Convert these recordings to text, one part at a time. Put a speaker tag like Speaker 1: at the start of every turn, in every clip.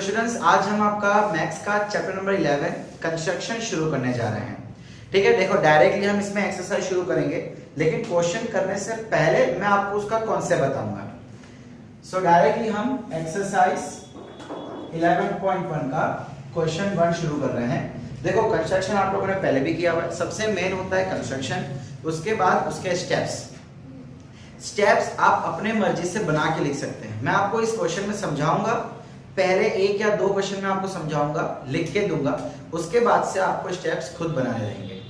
Speaker 1: Students आज हम आपका मैथ्स का चैप्टर नंबर 11 कंस्ट्रक्शन शुरू करने जा रहे हैं। ठीक है, देखो डायरेक्टली हम इसमें एक्सरसाइज शुरू करेंगे, लेकिन क्वेश्चन करने से पहले मैं आपको उसका कॉन्सेप्ट बताऊंगा। सो डायरेक्टली हम एक्सरसाइज 11.1 का क्वेश्चन 1 शुरू कर रहे हैं। देखो कंस्ट्रक्शन आप लोगों ने पहले भी किया हुआ है। सबसे मेन होता है कंस्ट्रक्शन, उसके बाद उसके स्टेप्स आप अपने मर्जी से बना के लिख सकते हैं। मैं आपको इस क्वेश्चन में समझाऊंगा, पहले 1 या 2 क्वेश्चन में आपको समझाऊंगा, लिख के दूंगा, उसके बाद से आपको स्टेप्स खुद बनाने रहेंगे।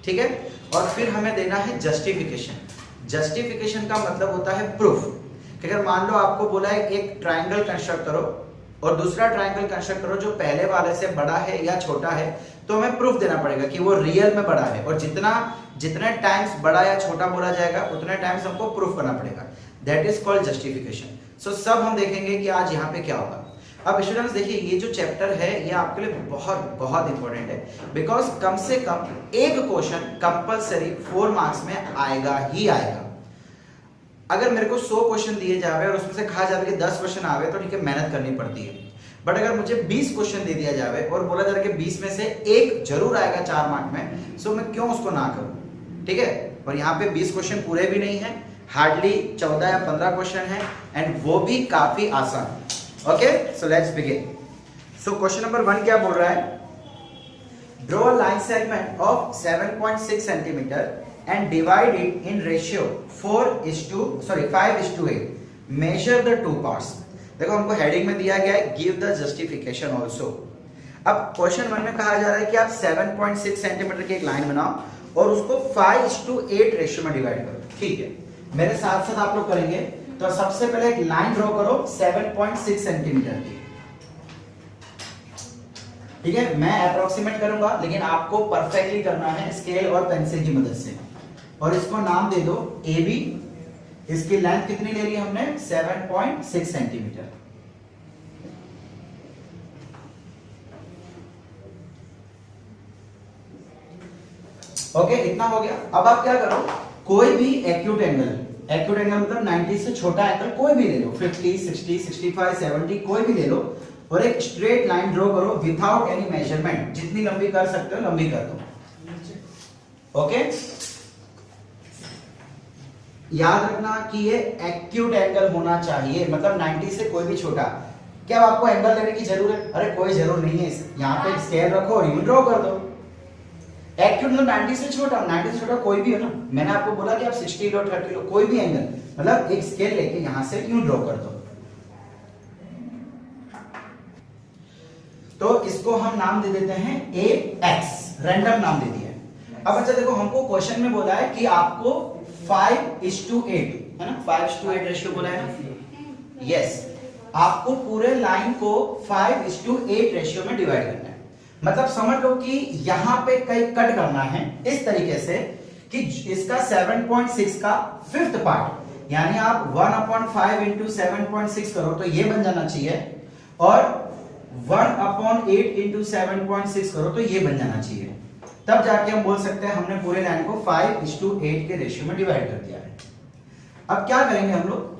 Speaker 1: ठीक है, और फिर हमें देना है जस्टिफिकेशन। जस्टिफिकेशन का मतलब होता है प्रूफ कि अगर मान लो आपको बोला है एक ट्राइंगल कंस्ट्रक्ट करो और दूसरा ट्राइंगल कंस्ट्रक्ट करो जो पहले वाले से बड़ा है या छोटा है, तो हमें प्रूफ देना पड़ेगा कि वो रियल में बड़ा है, और जितने टाइम्स बड़ा या छोटा बोला जाएगा उतने टाइम्स हमको प्रूफ करना पड़ेगा। That is called justification. So सब हम देखेंगे कि आज यहाँ पे क्या होगा। अब स्टूडेंट्स देखिए, ये जो चैप्टर है ये आपके लिए बहुत बहुत इंपॉर्टेंट है, बिकॉज कम से कम एक क्वेश्चन कंपलसरी 4 मार्क्स में आएगा ही आएगा। अगर मेरे को 100 क्वेश्चन दिए जावे और उसमें से कहा जावे कि 10 क्वेश्चन आवे तो ठीक है, मेहनत करनी पड़ती है। बट अगर मुझे 20 क्वेश्चन दे दिया जावे और बोला जाए कि 20 में से एक जरूर आएगा 4 मार्क में, सो मैं क्यों उसको ना करूं। ठीक है, और यहाँ पे 20 क्वेश्चन पूरे भी नहीं है, हार्डली 14 या 15 क्वेश्चन है, एंड वो भी काफी आसान। Okay, so let's begin. So question number 1 क्या बोल रहा है? Draw a line segment of 7.6 centimetre and divide it in ratio 5:8। Measure the 2 parts. देखो हमको हेडिंग में दिया गया है गिव द जस्टिफिकेशन ऑल्सो। अब क्वेश्चन 1 में कहा जा रहा है कि आप 7.6 सेंटीमीटर की एक लाइन बनाओ और उसको 5:8 रेशियो में डिवाइड करो। ठीक है, मेरे साथ साथ आप लोग करेंगे। तो सबसे पहले एक लाइन ड्रॉ करो 7.6 सेंटीमीटर की। ठीक है, मैं अप्रोक्सीमेट करूंगा, लेकिन आपको परफेक्टली करना है स्केल और पेंसिल की मदद से। और इसको नाम दे दो AB। इसकी लेंथ कितनी ले ली हमने? 7.6 सेंटीमीटर। ओके, इतना हो गया। अब आप क्या करो, कोई भी एक्यूट एंगल मतलब 90 से छोटा एंगल कोई भी ले लो, 50, 60, 65, 70 कोई भी ले लो, और एक स्ट्रेट लाइन ड्रॉ करो विदाउट एनी मेजरमेंट। जितनी लंबी कर सकते हो लंबी कर दो। ओके, याद रखना कि ये एक्यूट एंगल होना चाहिए, मतलब 90 से कोई भी छोटा। क्या आपको एंगल लेने की जरूरत है? अरे कोई जरूर नहीं है। यहाँ पे स्केल रखो और यूं ड्रॉ कर दो। एक्यूट मतलब 90 से छोटा, 90 से छोटा कोई भी हो ना। मैंने आपको बोला कि आप 60 लो, 30 लो, कोई भी एंगल, मतलब एक स्केल लेके यहां से यूं ड्रॉ कर दो। तो इसको हम नाम दे देते हैं AX, रैंडम नाम दे दिया। अब अच्छा देखो, हमको क्वेश्चन में बोला है कि आपको 5:8 है ना, 5:8 रेशियो बोला है ना। यस, आपको पूरे लाइन को 5:8 रेशियो में डिवाइड करना है। मतलब समझ लो कि यहां पे कई कट करना है इस तरीके से कि इसका 7.6 का 5th पार्ट, यानी आप 1/5 इंटू 7.6 करो तो ये बन जाना चाहिए, और 1/8 इंटू 7.6 करो तो ये बन जाना चाहिए। तब जाके हम बोल सकते हैं हमने पूरे लाइन को 5:8 के रेशियो में डिवाइड कर दिया है। अब क्या करेंगे हम लोग,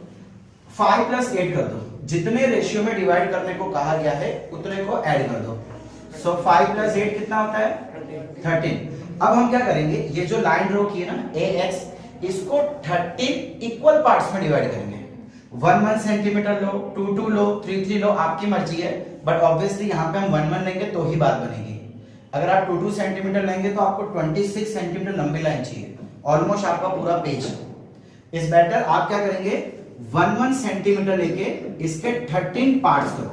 Speaker 1: 5 + 8 कर दो। जितने रेशियो में डिवाइड करने को कहा गया है उतने को ऐड कर दो। सो 5 + 8 कितना होता है? 13। अब हम क्या करेंगे, ये जो लाइन ड्रॉ की है ना AX, इसको 13 इक्वल पार्ट्स में डिवाइड करेंगे। 1 सेंटीमीटर लो, 2 लो, 3 लो, आपकी मर्जी है। बट ऑब्वियसली यहाँ पे हम 1 लेंगे तो ही बात बनेगी। अगर आप 2 सेंटीमीटर लेंगे तो आपको 26 सेंटीमीटर लंबी लाइन चाहिए, ऑलमोस्ट आपका पूरा पेज। इस बेटर आप क्या करेंगे, 1 सेंटीमीटर लेके इसके 13 पार्ट्स करो।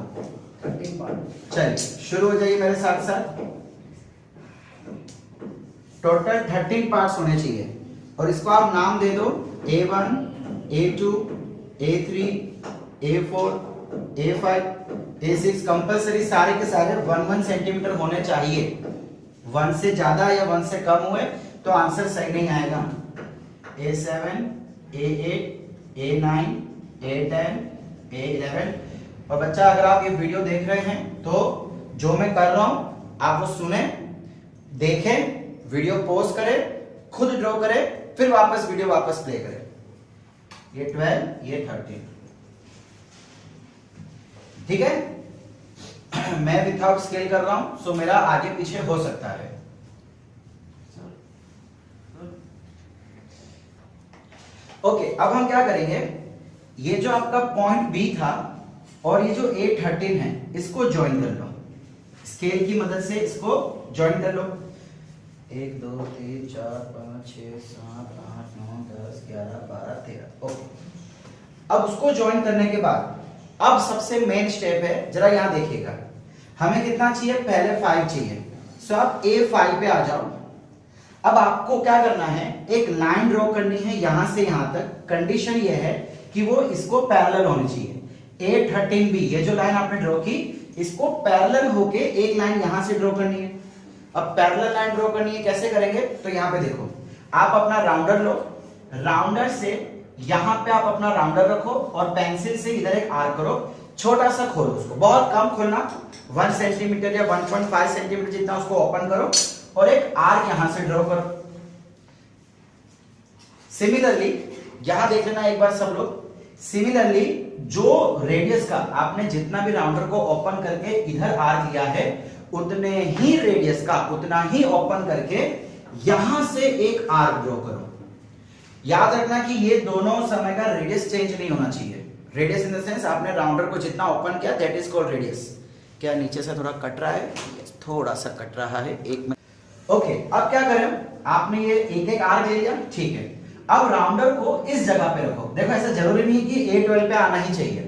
Speaker 1: 13 पार्ट। चलिए शुरू हो जाइए मेरे साथ साथ। टोटल 13 पार्ट्स होने चाहिए, और इसको आप नाम दे दो A1, A2, A3, A4, A5, A6। Compulsory सारे के सारे 1 सेंटीमीटर होने चाहिए। 1 से ज्यादा या 1 से कम हुए तो आंसर सही नहीं आएगा। A7, A8, A9, A10, A11। और बच्चा अगर आप ये वीडियो देख रहे हैं तो जो मैं कर रहा हूं आप वो सुने, देखें, वीडियो पॉज करें, खुद ड्रॉ करें, फिर वापस वीडियो वापस प्ले करें। ये 12, ये 13। ठीक है। मैं विथआउट स्केल कर रहा हूं, सो मेरा आगे पीछे हो सकता है। ओके, अब हम क्या करेंगे, ये जो आपका पॉइंट बी था और ये जो A13 है इसको ज्वाइन कर लो, स्केल की मदद से इसको ज्वाइन कर लो। 1 2 3 4 5 6 7 8 9 10 11 12 13। ओके, अब उसको ज्वाइन करने के बाद अब सबसे मेन स्टेप है, जरा यहां देखिएगा, हमें कितना चाहिए, पहले 5 चाहिए। सो आप A5 पे आ जाओ। अब आपको क्या करना है, एक लाइन ड्रॉ करनी है यहां से यहां तक। कंडीशन ये है कि वो इसको पैरेलल होनी चाहिए। A13B, ये जो लाइन आपने ड्रॉ की, इसको पैरेलल होके एक लाइन यहां से ड्रॉ करनी है। अब पैरेलल लाइन ड्रॉ करनी है, कैसे करेंगे, तो यहां पे देखो, आप अपना राउंडर लो, राउंडर से यहां पे आप अपना राउंडर रखो और पेंसिल से इधर एक आर्क करो, छोटा सा खोलो उसको, बहुत कम खोलना, 1 सेंटीमीटर या 1.5 सेंटीमीटर जितना उसको ओपन करो और एक आर्क यहां से ड्रॉ करो। सिमिलरली यहां देख लेना एक बार सब लोग, सिमिलरली जो रेडियस का आपने जितना भी राउंडर को ओपन करके इधर आर्क लिया है, उतने ही रेडियस का उतना ही ओपन करके यहां से एक आर्क ड्रॉ करो। याद रखना कि ये दोनों समय का रेडियस चेंज नहीं होना चाहिए। रेडियस इन द सेंस आपने राउंडर को जितना ओपन किया, दैट इज कॉल्ड रेडियस। क्या नीचे से थोड़ा कट रहा है, थोड़ा सा कट रहा है, एक मिनट। ओके, अब क्या करें, आपने ये एक एक आर्क ले लिया, ठीक है। अब राउंडर को इस जगह पे रखो। देखो, ऐसा जरूरी नहीं कि A12 पे आना ही चाहिए।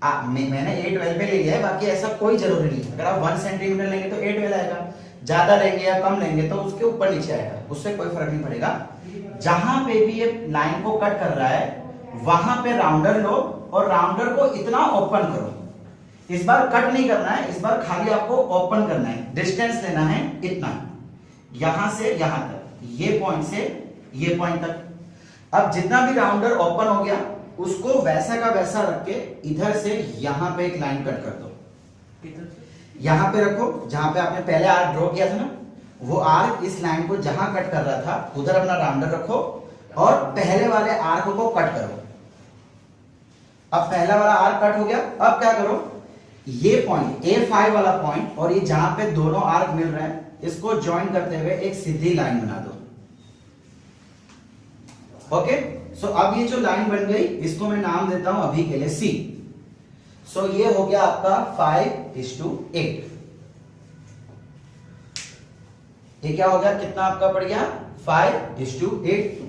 Speaker 1: मैंने A12 पे ले लिया है, बाकी ऐसा कोई जरूरी नहीं। अगर आप 1 सेंटीमीटर लेंगे तो A12 आएगा, ज्यादा लेंगे या कम लेंगे तो उसके ऊपर नीचे आएगा, उससे कोई फर्क नहीं पड़ेगा। जहां पे भी ये लाइन को कट कर रहा है वहां पे राउंडर लो और राउंडर को इतना ओपन करो। इस बार कट नहीं करना है, इस बार खाली आपको ओपन करना है। डिस्टेंस लेना है इतना, यहां से यहां तक, ये पॉइंट से ये पॉइंट तक। अब जितना भी राउंडर ओपन हो गया उसको वैसा का वैसा रख के इधर से यहां पे एक लाइन कट कर दो। यहां पे रखो जहां पे आपने पहले आर्क ड्रॉ किया था ना, वो आर्क इस लाइन को जहां कट कर रहा था उधर अपना राउंडर रखो और पहले वाले आर्क को कट करो। अब पहला वाला आर्क कट हो गया, अब क्या करो, ये पॉइंट A5 वाला पॉइंट और ये जहां पे दोनों आर्क मिल रहे हैं, इसको ज्वाइन करते हुए एक सीधी लाइन बना दो। ओके, सो अब ये जो लाइन बन गई, इसको मैं नाम देता हूं अभी के लिए C। सो ये हो गया आपका 5:8। ये क्या हो गया, कितना आपका पड़ गया, 5:8।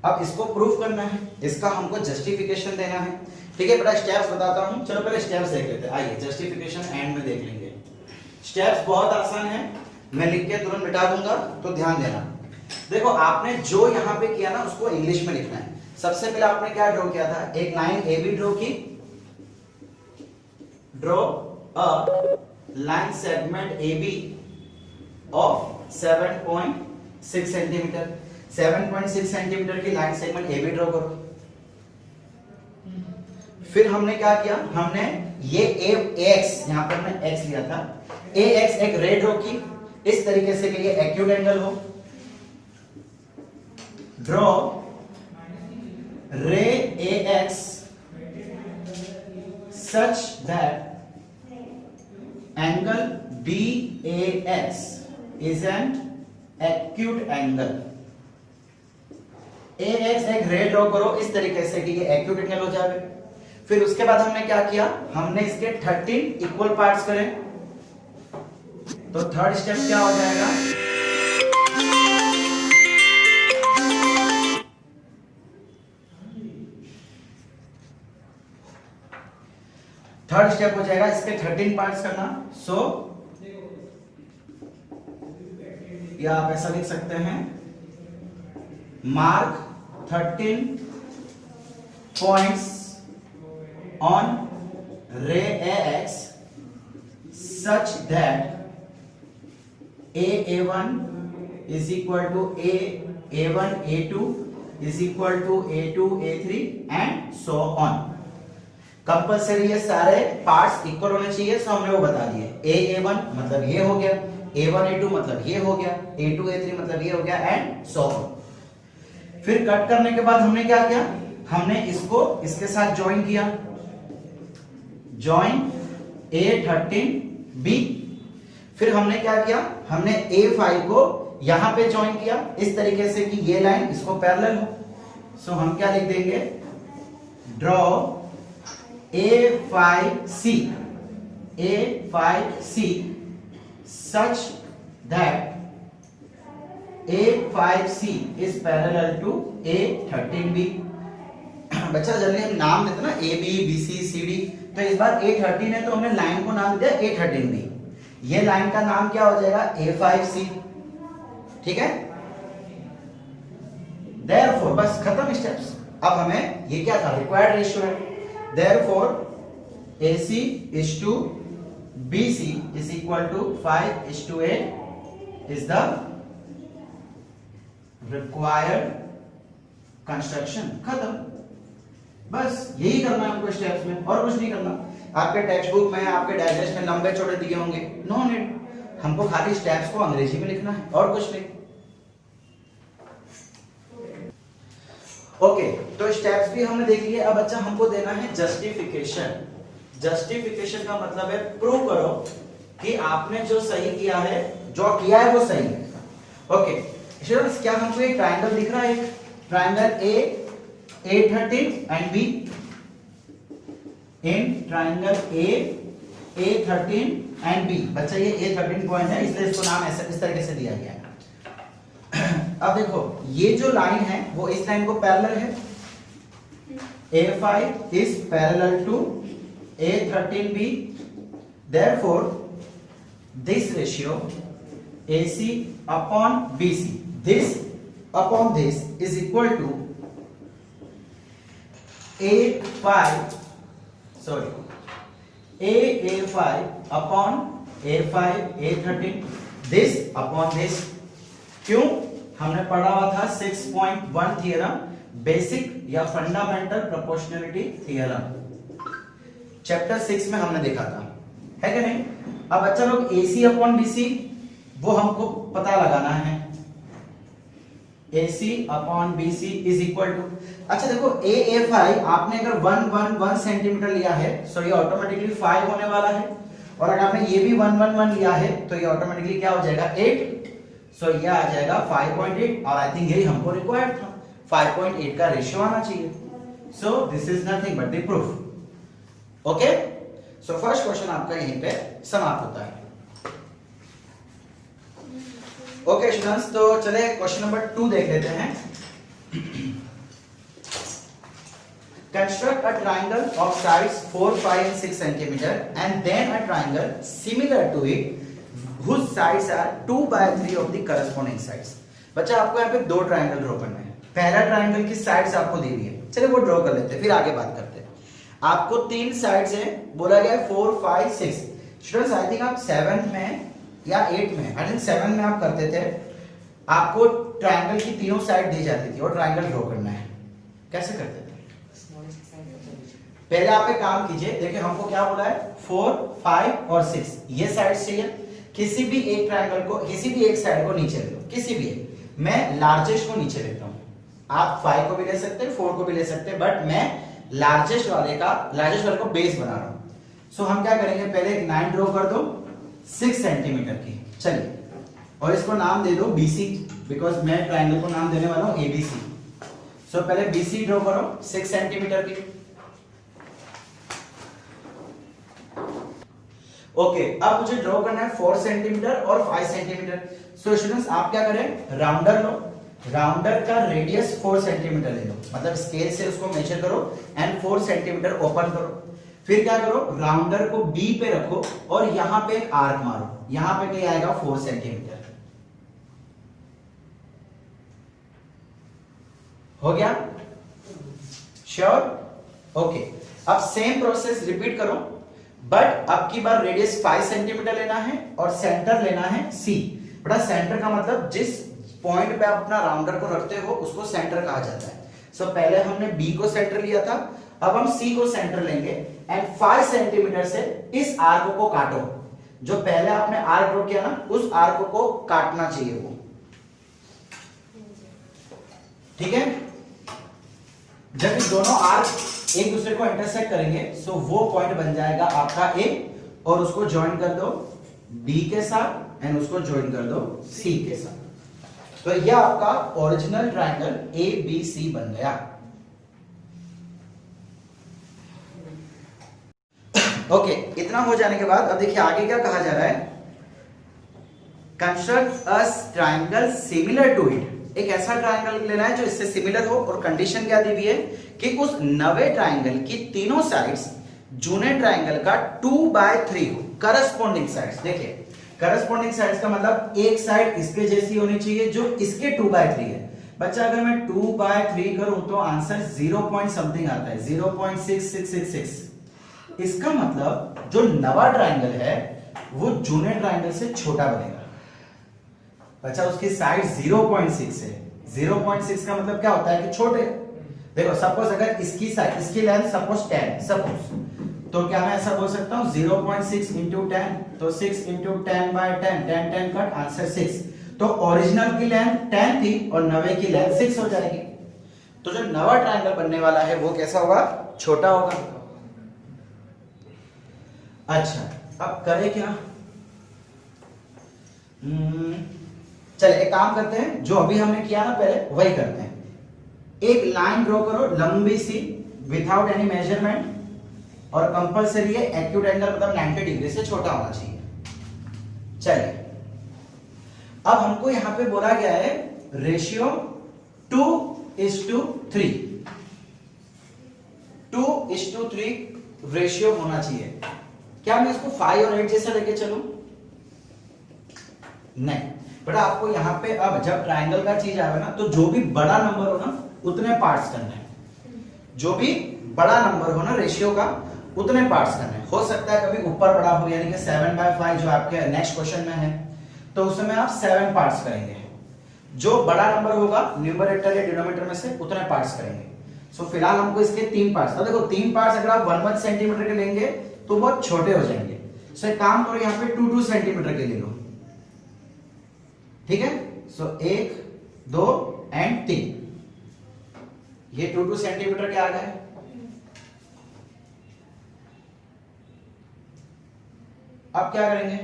Speaker 1: अब इसको प्रूफ करना है, इसका हमको जस्टिफिकेशन देना है। ठीक है बेटा, स्टेप्स बताता हूं। चलो पहले स्टेप्स देख लेते हैं, आइए जस्टिफिकेशन एंड में देख लेंगे। स्टेप्स बहुत आसान है, मैं लिख के तुरंत मिटा दूंगा, तो ध्यान देना। देखो, आपने जो यहां पे किया ना उसको इंग्लिश में लिखना है। सबसे पहले आपने क्या ड्रॉ किया था, एक लाइन AB ड्रॉ की, draw a line segment AB of 7.6 centimetre. 7.6 centimetre की लाइन सेगमेंट AB ड्रॉ करो। फिर हमने क्या किया, हमने ये AX, यहां पर हमने X लिया था, AX एक रे ड्रॉ की इस तरीके से कि ये एक्यूट एंगल हो। ड्रॉ रे AX such that angle BAX is an acute angle। AX एक रे ड्रॉ करो इस तरीके से कि ये एक्यूट एंगल हो जाए। फिर उसके बाद हमने क्या किया, हमने इसके 13 इक्वल पार्ट्स करे। तो थर्ड स्टेप क्या हो जाएगा, थर्ड स्टेप हो जाएगा इसके 13 पार्ट्स करना। सो या आप ऐसा लिख सकते हैं, मार्क 13 पॉइंट्स ऑन रे AX such that A1 is equal to A1 A2 is equal to A2 A3 and so on। Compulsory ये सारे पार्ट्स इक्वल होने चाहिए, सो हमने वो बता दिए। A1 मतलब ये हो गया, A1 A2 मतलब ये हो गया, A2 A3 मतलब ये हो गया एंड सो ऑन। फिर कट करने के बाद हमने क्या किया, हमने इसको इसके साथ ज्वाइन किया, ज्वाइन A13B। फिर हमने क्या किया, हमने A5 को यहां पे ज्वाइन किया इस तरीके से कि ये लाइन इसको पैरेलल हो। सो हम क्या लिख देंगे, draw A5C such that A5C is parallel to A13B। बच्चा जल्दी हम नाम देते ना A B B C C D, तो इस बार A13 है तो हमने लाइन को नाम दिया A13B। ये लाइन का नाम क्या हो जाएगा, A5C। ठीक है, Therefore बस खत्म स्टेप्स। अब हमें ये क्या था, रिक्वायर्ड रेशियो है। Therefore AC is to BC is equal to 5:8 is the required construction। खत्म, बस यही करना है हमको स्टेप्स में, और कुछ नहीं करना। आपके टेक्स्ट बुक में, आपके डाइजेस्ट में लंबे चौड़े दिए होंगे, नो नीड, हमको खाली स्टेप्स को अंग्रेजी में लिखना है और कुछ नहीं। ओके, तो स्टेप्स भी हमने देख लिए। अब अच्छा हमको देना है जस्टिफिकेशन। जस्टिफिकेशन का मतलब है प्रूव करो कि आपने जो सही किया है, जो किया है वो सही है। ओके स्टूडेंट्स, क्या हमको एक ट्रायंगल दिख रहा है, triangle A13 and B। In triangle A13 and B, बच्चा ये A13 पॉइंट है इसलिए इसको नाम ऐसे इस तरीके से दिया गया है। अब देखो ये जो लाइन है वो इस लाइन को पैरेलल है, A5 is parallel to A13B, therefore this ratio AC upon BC, this upon this is equal to A5 upon A5 A13, this upon this। क्यों, हमने पढ़ा हुआ था 6.1 थ्योरम, बेसिक या फंडामेंटल प्रोपोर्शनलिटी थ्योरम, चैप्टर 6 में हमने देखा था, है कि नहीं। अब बच्चा लोग AC अपॉन BC वो हमको पता लगाना है, AC upon BC is equal to, अच्छा देखो A5 आपने अगर 1 सेंटीमीटर लिया है सो ये ऑटोमेटिकली 5 होने वाला है, और अगर आपने ये भी 1 लिया है तो ये ऑटोमेटिकली क्या हो जाएगा 8, सो ये आ जाएगा 5.8, और आई थिंक यही हमको रिक्वायर्ड था, 5.8 का रेशियो आना चाहिए। So this is nothing but the proof. Okay, so first question आपका यहीं पे समाप्त होता है। ओके स्टूडेंट्स, तो चले क्वेश्चन नंबर 2 देख लेते हैं। Construct a triangle of sides 4, 5 and 6 centimeter and then a triangle similar to it whose sides are 2 by 3 of the corresponding sides। बच्चा आपको यहाँ पे 2 ट्रायंगल ड्रॉ करना है। पहला ट्रायंगल की साइड्स आपको दी हुई है, चलिए वो ड्रॉ कर लेते हैं फिर आगे बात करते हैं। आपको 3 साइड्स है, बोला गया 4, 5, 6। स्टूडेंट्स आई थिंक आप 7th में या 8th में, आई थिंक 7 में आप करते थे, आपको ट्रायंगल की तीनों साइड दी जाती थी और ट्रायंगल ड्रॉ करना है। कैसे करते थे? पहले आप एक काम कीजिए, देखिए हमको क्या बोला है 4, 5 और 6 ये साइड चाहिए। किसी भी एक ट्रायंगल को, किसी भी एक साइड को नीचे ले लो, किसी भी एक, मैं लार्जेस्ट को नीचे लेता हूं। आप 5 को भी ले सकते हैं, 4 को भी ले सकते हैं, बट मैं लार्जेस्ट वाले को बेस बना रहा हूं। सो हम क्या करेंगे, पहले एक लाइन ड्रॉ कर दो 6 सेंटीमीटर की, चलिए, और इसको नाम दे दो BC, बिकॉज मैं ट्रायंगल को नाम देने वाला हूं ABC। सो पहले BC ड्रॉ करो 6 सेंटीमीटर की। ओके, अब मुझे ड्रॉ करना है 4 सेंटीमीटर और 5 सेंटीमीटर। सो स्टूडेंट्स आप क्या करें, राउंडर लो, राउंडर का रेडियस 4 सेंटीमीटर ले लो, मतलब स्केल से उसको मेजर करो एंड 4 सेंटीमीटर ओपन करो। फिर क्या करो, राउंडर को B पे रखो और यहां पे एक आर्क मारो, यहां पे क्या आएगा 4 सेंटीमीटर। हो गया, श्योर? ओके, अब सेम प्रोसेस रिपीट करो, बट अब की बार रेडियस 5 सेंटीमीटर लेना है और सेंटर लेना है C। बड़ा सेंटर का मतलब जिस पॉइंट पे आप अपना राउंडर को रखते हो उसको सेंटर कहा जाता है। सो पहले हमने B को सेंटर लिया था, अब हम C को सेंटर लेंगे एंड 5 सेंटीमीटर से इस आर्क को काटो। जो पहले आपने आर्क ड्रॉ किया ना, उस आर्क को काटना चाहिए वो, ठीक है। जब ये दोनों आर्क एक दूसरे को इंटरसेक्ट करेंगे सो वो पॉइंट बन जाएगा आपका ए, और उसको ज्वाइन कर दो बी के साथ एंड उसको ज्वाइन कर दो सी के साथ। तो यह आपका original triangle A B C बन गया। ओके, इतना हो जाने के बाद अब देखिए आगे क्या कहा जा रहा है, construct a triangle similar to it. एक ऐसा ट्रायंगल लेना है जो इससे सिमिलर हो, और कंडीशन क्या दी हुई है कि उस नवे ट्रायंगल की तीनों साइड्स जूने ट्रायंगल का 2/3 हो, करस्पॉन्डिंग साइड्स। देखिए करस्पॉन्डिंग साइड्स का मतलब एक साइड इसके जैसी होनी चाहिए जो इसके 2/3 है। बच्चा अगर मैं 2/3 करूं तो आंसर 0 पॉइंट समथिंग आता है, 0.6666। इसका मतलब जो नवा ट्रायंगल है वो जूने ट्रायंगल से छोटा बनेगा। बच्चा उसकी साइड 0.6 है, 0.6 का मतलब क्या होता है कि छोटे। देखो सपोज अगर इसकी साइड, इसकी लेंथ सपोज 10, सपोज, तो क्या मैं ऐसा बोल सकता हूं 0.6 इंटू 10, तो 6 इंटू 10/10, 10 कट, आंसर 6। तो ओरिजिनल की लेंथ 10 थी और नवे की लेंथ 6 हो जाएगी। तो जो नवा ट्रायंगल बनने वाला है वो कैसा होगा, छोटा होगा। अच्छा अब करें क्या, चले एक काम करते हैं, जो अभी हमने किया ना पहले वही करते हैं। एक लाइन ड्रॉ करो लंबी सी विदाउट एनी मेजरमेंट, और कंपलसरी है एक्यूट एंगल मतलब 90 डिग्री से छोटा होना चाहिए। चलिए अब हमको यहां पे बोला गया है रेशियो 2:3, 2:3 रेशियो होना चाहिए। क्या मैं इसको 5 और 8 जैसा लेके चलूं? नहीं बेटा, आपको यहां पे अब जब ट्रायंगल का चीज आएगा ना तो जो भी बड़ा नंबर हो ना उतने पार्ट्स करने हैं। जो भी बड़ा नंबर हो ना रेशियो का उतने पार्ट्स करने हैं। हो सकता है कभी ऊपर बड़ा हो, यानी कि 7/5 जो आपके नेक्स्ट क्वेश्चन में है, तो उस समय आप 7 पार्ट्स करेंगे। जो बड़ा नंबर होगा न्यूमरेटर या डिनोमिनेटर में से उतने पार्ट्स करेंगे। सो फिलहाल हमको इसके 3 पार्ट्स, अब देखो 3 पार्ट्स अगर आप 1 सेंटीमीटर के लेंगे तो बहुत छोटे हो जाएंगे। सो एक काम करो यहाँ पे 2 सेंटीमीटर के ले लो, ठीक है। सो 1 2 एंड 3, ये 2 सेंटीमीटर के आ गए। अब क्या करेंगे,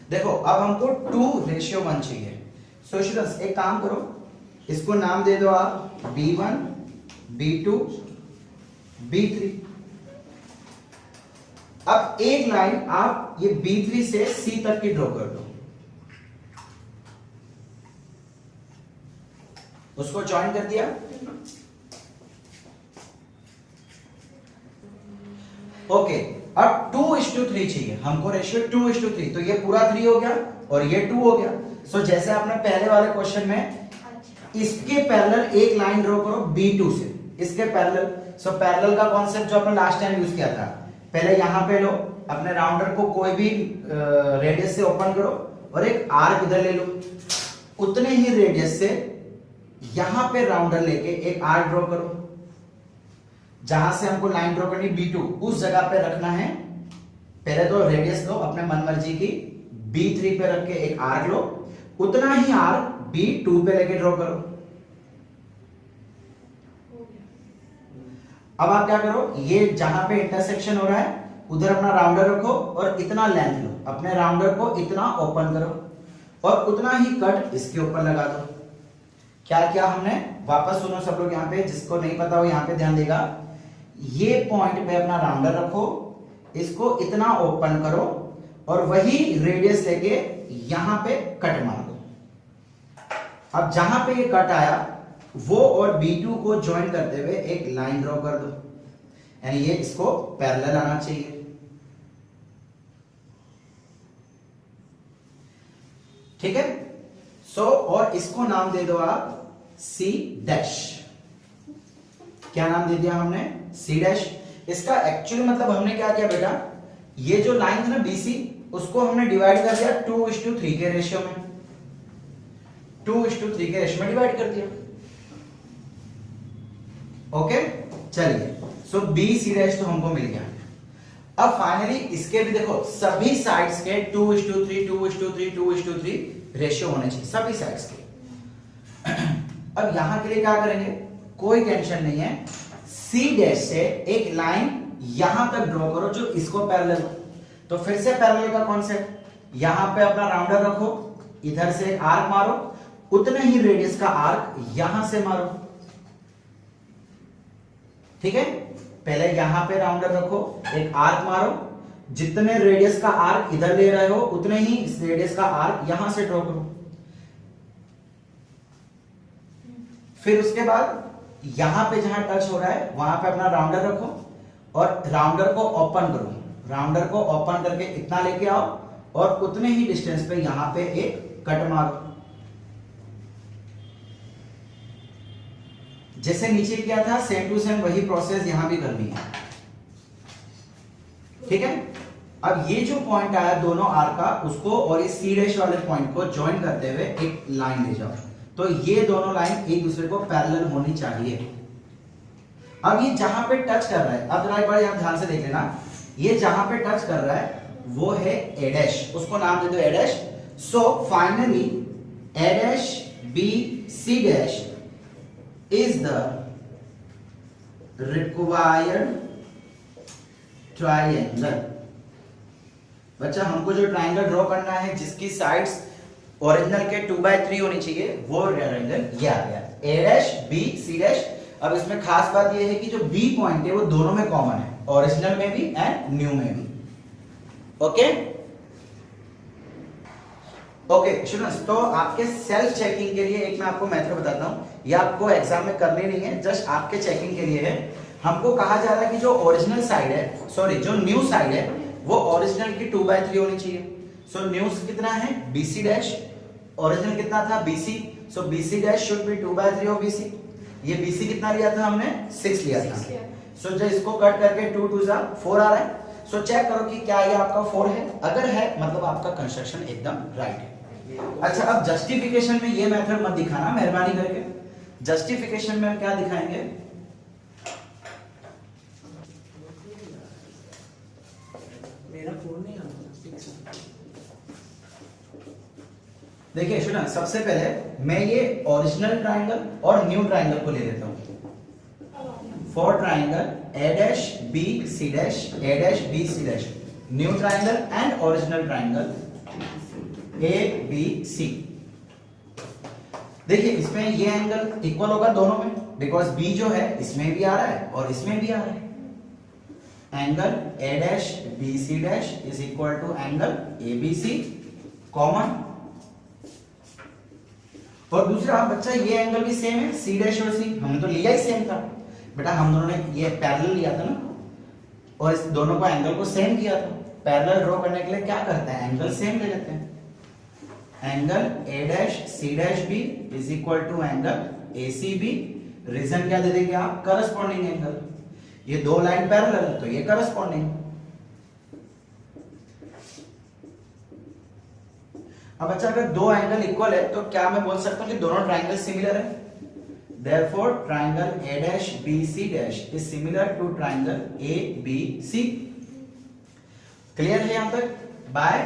Speaker 1: देखो अब हमको 2:1 चाहिए। सो स्टूडेंट्स एक काम करो, इसको नाम दे दो आप B1 B2 B3। अब एक लाइन आप ये B3 से C तक की ड्रॉ कर दो, उसको ज्वाइन कर दिया। ओके, अब 2:3 चाहिए हमको, रेशियो 2:3। तो ये पूरा 3 हो गया और ये 2 हो गया। सो जैसे आपने पहले वाले क्वेश्चन में इसके पैरेलल एक लाइन ड्रॉ करो B2 से, इसके पैरेलल। सो पैरेलल का कॉन्सेप्ट जो आपने लास्ट टाइम यूज किया था, पहले यहां पे लो अपने राउंडर को कोई भी रेडियस से ओपन करो और एक आर्क इधर ले लो, उतने ही रेडियस से यहां पे राउंडर लेके एक आर्क ड्रॉ करो। जहां से हमको लाइन ड्रॉ करनी B2 उस जगह पे रखना है। पहले तो रेडियस लो अपने मन मर्जी की, B3 पे रख के एक आर्क लो, उतना ही आर्क B2 पे लेके ड्रॉ करो। अब आप क्या करो, ये जहां पे इंटरसेक्शन हो रहा है उधर अपना राउंडर रखो और इतना लेंथ लो, अपने राउंडर को इतना ओपन करो और उतना ही कट इसके ऊपर लगा दो। क्या क्या हमने, वापस सुनो सब लोग, यहाँ पे जिसको नहीं पता हो यहाँ पे ध्यान देगा। ये पॉइंट पे अपना राउंडर रखो, इसको इतना ओपन करो और वही रेडियस लेके यहां पे कट मार दो। अब जहां पे ये कट आया वो और B2 को ज्वाइन करते हुए एक लाइन ड्रॉ कर दो, यानी ये इसको पैरेलल आना चाहिए। ठीक है। सो और इसको नाम दे दो आप C डैश। क्या नाम दे दिया हमने, C डैश। इसका एक्चुअली मतलब हमने क्या किया बेटा, ये जो लाइन है ना BC, उसको हमने डिवाइड कर दिया 2:3 के रेशियो में, 2:3 के रेशियो में डिवाइड कर दिया। ओके चलिए, सो BC डैश तो हमको मिल गया। अब फाइनली इसके भी देखो सभी साइड्स के 2:3 2:3 2:3 रेशियो होने चाहिए, सभी साइड्स के। अब यहां के लिए क्या करेंगे, कोई टेंशन नहीं है, सी डैश से एक लाइन यहां तक ड्रॉ करो जो इसको पैरेलल। तो फिर से पैरेलल का कॉन्सेप्ट, यहां पे अपना राउंडर रखो, इधर से एक आर्क मारो, उतने ही रेडियस का आर्क यहां से मारो। ठीक है, पहले यहां पे राउंडर रखो, एक आर्क मारो, जितने रेडियस का आर्क इधर ले रहे हो उतने ही इस रेडियस का आर्क यहां से ड्रॉ करो। फिर उसके बाद यहां पे जहां टच हो रहा है वहां पे अपना राउंडर रखो और राउंडर को ओपन करो। राउंडर को ओपन करके इतना लेके आओ और उतने ही डिस्टेंस पे यहां पे एक कट मारो। जैसे नीचे किया था सेम टू सेम वही प्रोसेस यहां भी करनी है। ठीक है, अब ये जो पॉइंट आया दोनों आर्क का, उसको और इस सी डैश वाले पॉइंट को ज्वाइन करते हुए एक लाइन ले जाओ। तो ये दोनों लाइन एक दूसरे को पैरेलल होनी चाहिए। अब ये जहां पे टच कर रहा है, अब जरा एक बार यहां ध्यान से देख लेना, ये जहां पे टच कर रहा है वो है ए डैश, उसको नाम दे दो A dash. So finally A dash B C dash is the required triangle। बच्चा हमको जो ट्रायंगल ड्रॉ करना है जिसकी साइड्स ओरिजिनल के 2/3 होनी चाहिए, वो ट्रायंगल ये आ गया, ए डैश बी सी डैश। अब इसमें खास बात ये है कि जो बी पॉइंट है वो दोनों में कॉमन है, ओरिजिनल में भी एंड न्यू में भी। ओके ओके स्टूडेंट्स, तो आपके सेल्फ चेकिंग के लिए एक मैं आपको मेथड बताता हूं, ये आपको एग्जाम में करनी नहीं है, जस्ट आपके चेकिंग के लिए है। हमको कहा जा रहा है कि जो ओरिजिनल साइड है, सॉरी जो न्यू साइड है वो ओरिजिनल की 2/3 होनी चाहिए। सो न्यू कितना है BC डैश, ओरिजिनल कितना था BC, so BC dash should be 2/3 of BC। ये BC कितना लिया था हमने 6 लिया था। सो जो इसको कट करके 2 2 जा 4 आ रहा है। सो चेक करो कि क्या ये आपका 4 है, अगर है मतलब आपका कंस्ट्रक्शन एकदम राइट है। अच्छा, अब जस्टिफिकेशन में ये मेथड मत दिखाना मेहरबानी करके। जस्टिफिकेशन में हम क्या दिखाएंगे,
Speaker 2: मेरा फोन नहीं आता।
Speaker 1: देखिए सुना, सबसे पहले मैं ये ओरिजिनल ट्रायंगल और न्यू ट्रायंगल को ले लेता हूं। For triangle A dash B C dash, A dash B C dash, new triangle and original triangle A B C. देखिए इसमें ये एंगल इक्वल होगा दोनों में, बिकॉज बी जो है इसमें भी आ रहा है और इसमें भी आ रहा है। Angle A dash B C dash is equal to angle A B C common. और दूसरा बच्चा ये एंगल भी सेम है, सी डैश और सी हमने तो लिया ही सेम था बेटा, हम दोनों ने ये पैरेलल लिया था ना, और इस दोनों को एंगल को सेम किया था। पैरेलल ड्रॉ करने के लिए क्या करते हैं, एंगल सेम ले लेते हैं। Angle A dash C dash B is equal to angle A C B. Reason क्या दे देंगे आप, करस्पॉन्डिंग एंगल। ये दो लाइन पैरेलल है तो ये करस्पॉन्डिंग। अब अच्छा अगर दो एंगल इक्वल है तो क्या मैं बोल सकता हूं कि दोनों ट्रायंगल सिमिलर है। Therefore triangle A dash B C dash is similar to triangle A B C। Clear है यहां तक, बाय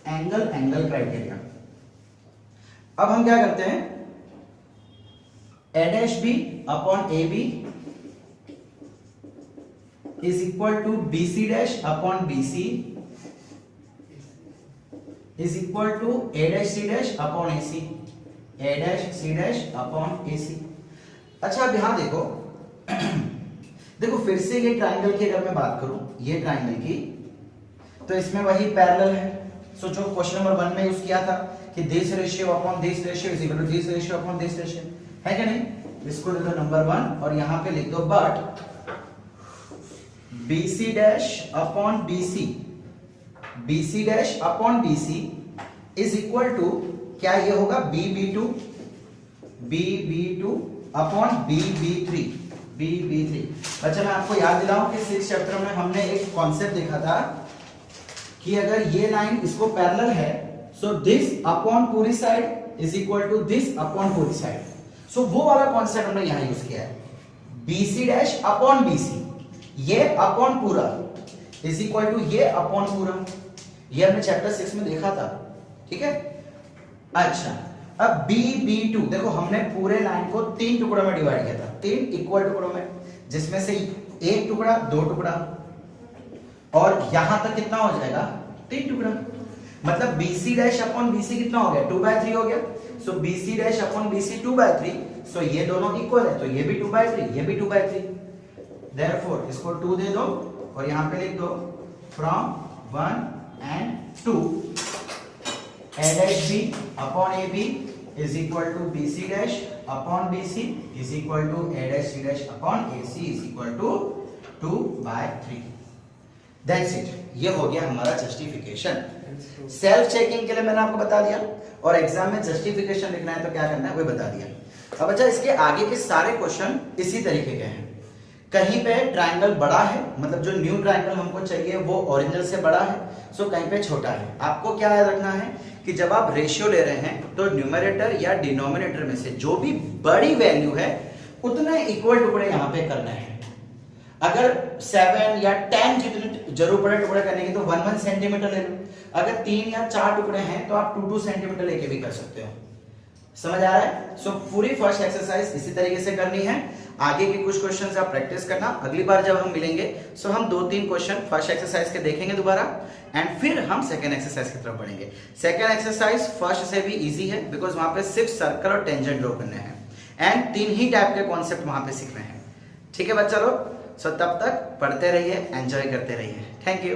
Speaker 1: एंगल क्राइटेरिया। अब हम क्या करते हैं, A dash B upon A B is equal to B C dash upon B C is equal to A dash C dash upon A C, A dash C dash upon A C। अच्छा अब यहां देखो देखो फिर से ये triangle की अगर मैं बात करूं, ये ट्रायंगल की, तो इसमें वही पैरेलल है। सो जो क्वेश्चन नंबर 1 में यूज किया था कि this ratio upon this ratio is equal to this ratio upon this ratio, है क्या नहीं। इसको दे दो नंबर 1 और यहां पे लिख दो but BC dash upon BC, BC dash upon BC is equal to क्या ये होगा BB2 अपॉन BB3। अच्छा मैं आपको याद दिलाऊं कि 6th चैप्टर में हमने एक कॉन्सेप्ट देखा था कि अगर ये लाइन इसको पैरेलल है सो दिस अपॉन पूरी side is equal to this upon पूरी साइड। सो वो वाला कॉन्सेप्ट हमने यहां यूज किया है, BC डैश अपॉन BC, ये अपॉन पूरा इज इक्वल टू ये अपॉन पूरा। ये हमने चैप्टर 6 में देखा था, ठीक है। अच्छा अब B2 देखो हमने पूरे लाइन को 3 टुकड़ों में डिवाइड किया था, 3 इक्वल टुकड़ों में, जिसमें से एक टुकड़ा 2 टुकड़ा और यहां तक कितना हो जाएगा 3 टुकड़ा, मतलब BC डैश अपॉन BC कितना हो गया 2/3 हो गया। सो BC डैश अपॉन BC 2/3, सो ये दोनों इक्वल है तो ये भी 2/3 ये भी 2/3, देयरफॉर इसको 2 दे दो और यहां पे लिख दो from 1 and 2 A dash B upon AB is equal to BC dash upon BC is equal to A dash C dash upon AC is equal to 2/3. That's it. ये हो गया हमारा जस्टिफिकेशन। सेल्फ चेकिंग के लिए मैंने आपको बता दिया और एग्जाम में जस्टिफिकेशन लिखना है तो क्या करना है वो बता दिया। अब अच्छा इसके आगे के सारे क्वेश्चन इसी तरीके के हैं। कहीं पे ट्रायंगल बड़ा है, मतलब जो न्यू ट्रायंगल हमको चाहिए वो ओरिजिनल से बड़ा है, सो कहीं पे छोटा है। आपको क्या याद रखना है कि जब आप रेशियो ले रहे हैं तो न्यूमरेटर या डिनोमिनेटर में से जो भी बड़ी वैल्यू है उतने इक्वल टुकड़े यहाँ पे करने हैं। अगर 7 या 10 जितने जरूर पड़े टुकड़े करने के तो 1 सेंटीमीटर ले लो, अगर 3 या 4 टुकड़े हैं तो आप 2 सेंटीमीटर लेके भी कर सकते हो। समझ आ रहा है? सो पूरी फर्स्ट एक्सरसाइज इसी तरीके से करनी है। आगे के कुछ क्वेश्चंस आप प्रैक्टिस करना, अगली बार जब हम मिलेंगे सो हम 2-3 क्वेश्चन फर्स्ट एक्सरसाइज के देखेंगे दोबारा एंड फिर हम सेकेंड एक्सरसाइज की तरफ बढ़ेंगे। सेकेंड एक्सरसाइज फर्स्ट से भी इजी है बिकॉज वहां पे सिर्फ सर्कल और टेंजेंट ड्रॉ करने हैं एंड 3 ही टाइप के कॉन्सेप्ट वहां पे सीखने हैं। ठीक है बच्चा लोग, सो तब तक पढ़ते रहिए, एंजॉय करते रहिए। Thank you.